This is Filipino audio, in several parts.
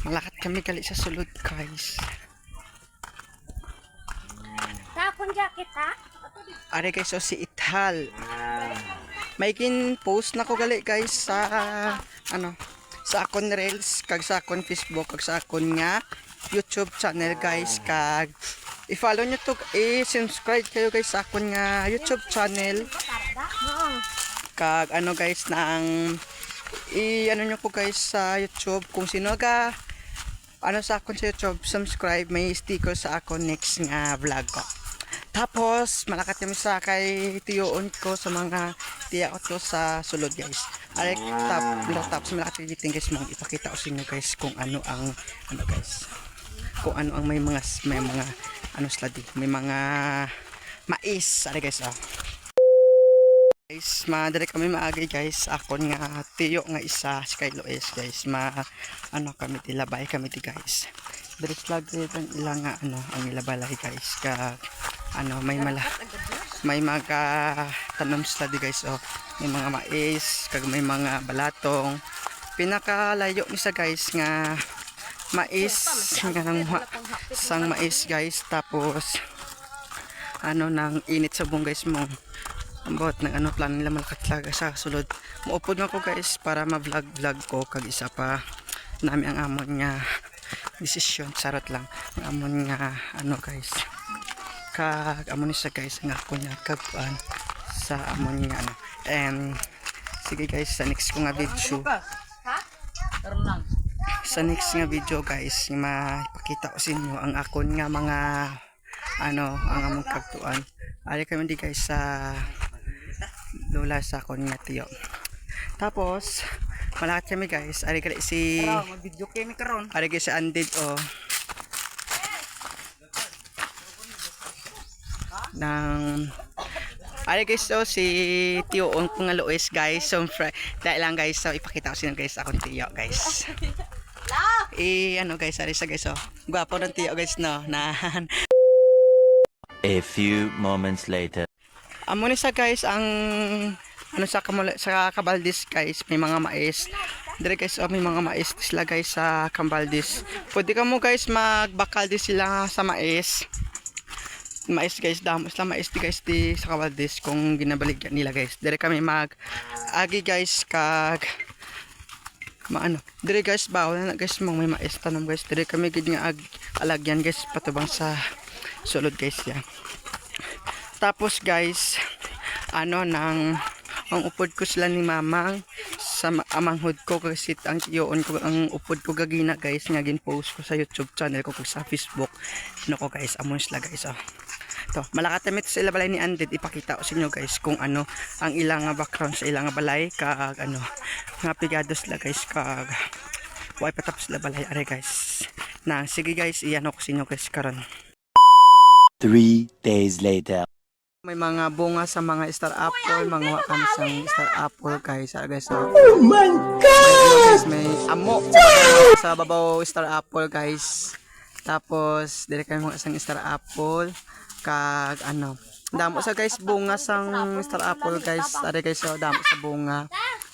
Malakad kami gali sa sulod guys. Tapon jacket ha? Are guys so si Ithal. May kin post na ko gali guys sa sa akon Reels kag sa akon Facebook kag sa akon nga YouTube channel guys kag i-follow nyo to, i-subscribe kayo guys sa akon nga YouTube channel kag guys nang nyo ko guys sa YouTube kung sino ka sa akon sa YouTube subscribe may sticker sa akon next nga vlog ko. Tapos malakat kami sa kay tiyoon ko sa mga tiya ko to sa sulod guys. Tapos malakat giting guys mong ipakita ko sa inyo guys kung ano ang guys. Kung ano ang may mga sladi, may mga mais, ari guys Guys, madali kami maagay guys. Ako nga tiyo nga isa si kay Loes guys. Kami tilabay kami ti guys. Diri vlog ang ilang ang ilabalay guys ka may mga tanom study guys may mga mais kag may mga balatong pinakalayo ni sa guys nga mais nga sang mais guys tapos nang init sa buong guys mo ambot ng plan nila malakat talaga sa sulod muupod na ko guys para ma-vlog ko kag isa pa nami ang amon nga desisyon sarot lang ang amon nga guys kag amon isa guys nga ako nga kagpuan sa amon nga sige guys sa next ko nga video guys mapakita ko sa inyo ang akon nga mga ang among kagtuan ali kami di guys sa lola sa akon nga tiyo tapos malakat kami guys ari kali si ari guys si Andid ng ari guys si tiyo on ko nga Loes guys so dahil lang guys so ipakita ko sa inyo guys akong tiyo guys guys ari sa guys gwapo ng tiyo guys no na A few moments later. Amo ni sa guys ang sa Cabaldis guys may mga mais. Dire guys may mga mais sila guys sa Cabaldis. Pwede ka mo guys magbakal di sila sa mais. Mais guys damo sila mais di guys di sa Cabaldis kung ginabaligyan nila guys. Dire kami agi guys kag dire guys bawal na guys may mais tanom guys. Dire kami gid nga alagyan guys patubang sa sulod guys yan. Tapos guys ang upod ko sila ni mamang sa amanghod ko kasi ang tiyoon ko ang upod ko gagina guys nga gin-post ko sa YouTube channel ko sa Facebook ko guys amon sila guys to malakatamit sa balay ni Anded ipakita ko sa inyo guys kung ang ilang background sa ilang balay kag nga pigados sila guys kag way patapos sila balay are guys sige guys iyan ko sa inyo guys karon 3 days later. May mga bunga sa mga star apple, mga wakan sa star apple guys. Oh my god! May amo sa babaw star apple guys. Tapos dire kay mga sang star apple kag damo sa guys bunga sang star apple guys. Are guys damo sa bunga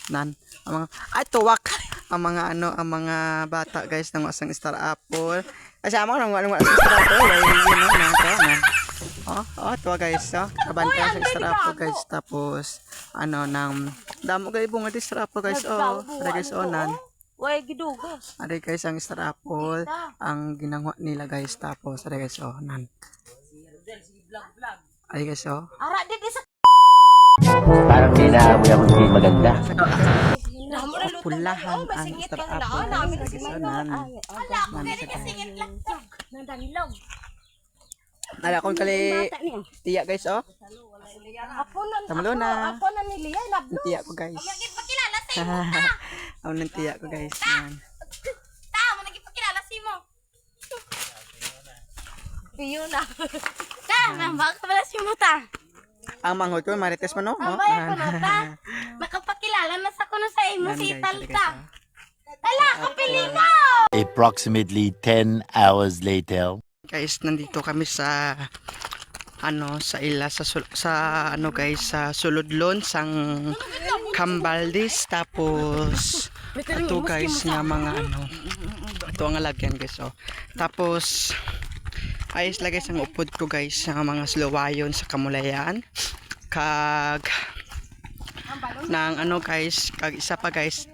nan ang mga tuwak ang mga ang mga bata guys nang sang star apple. Kasi amang nang star apple tuwa guys kabantay sa star apple guys tapos nang damo guys bunga di star apple guys are guys nan Way gidugos. are guys ang star apple ang ginangwa nila guys tapos are guys nan are guys Ara dito sa Parang dinaamoy ako hindi maganda. pulahan ang star apple guys nan nandanlog. ala kon kali tiya guys Ako Tamalo na. Ako na niliya nablo. tiya ko guys Pakilala si mo. ang tiya ko guys yan Mo nagipakilala si mo. Piyo na. Bakit pala si mo ta? ang manghod ko marites man no Amay ko na ta. Makapakilala na sa kuno sa imo si Talta. Ala, kapilino! Approximately 10 hours later. guys nandito kami sa sa ila sa guys sa Suludlon sang Cambaldis tapos ito guys nga mga ato ang lagyan guys. So, tapos ayos lagay ang upod ko guys sa mga slowayon sa kamulayan. Kag nang ano guys, kag isa pa guys,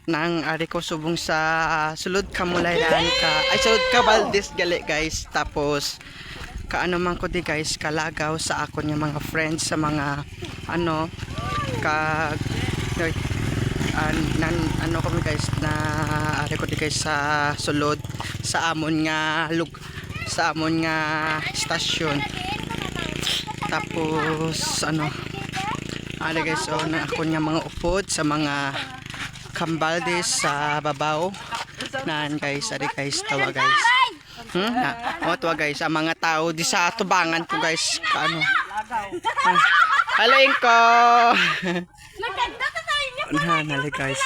nang ari ko subong sa sulod kamulayan ka, ay sulod ka Valdez gali guys. Tapos kaano man ko di guys, kalagaw sa ako niya mga friends sa mga ano kag ano kami guys na ari ko di guys sa sulod sa amon nga stasyon. Tapos ano ari guys, so na ako niya mga upod sa mga Cambaldes sa babaw nan guys. Ari guys, tawa guys. Tawa guys ang mga tao di sa tubangan ko guys, kaano halain ko Nagkanda ka sa inyo. nali guys.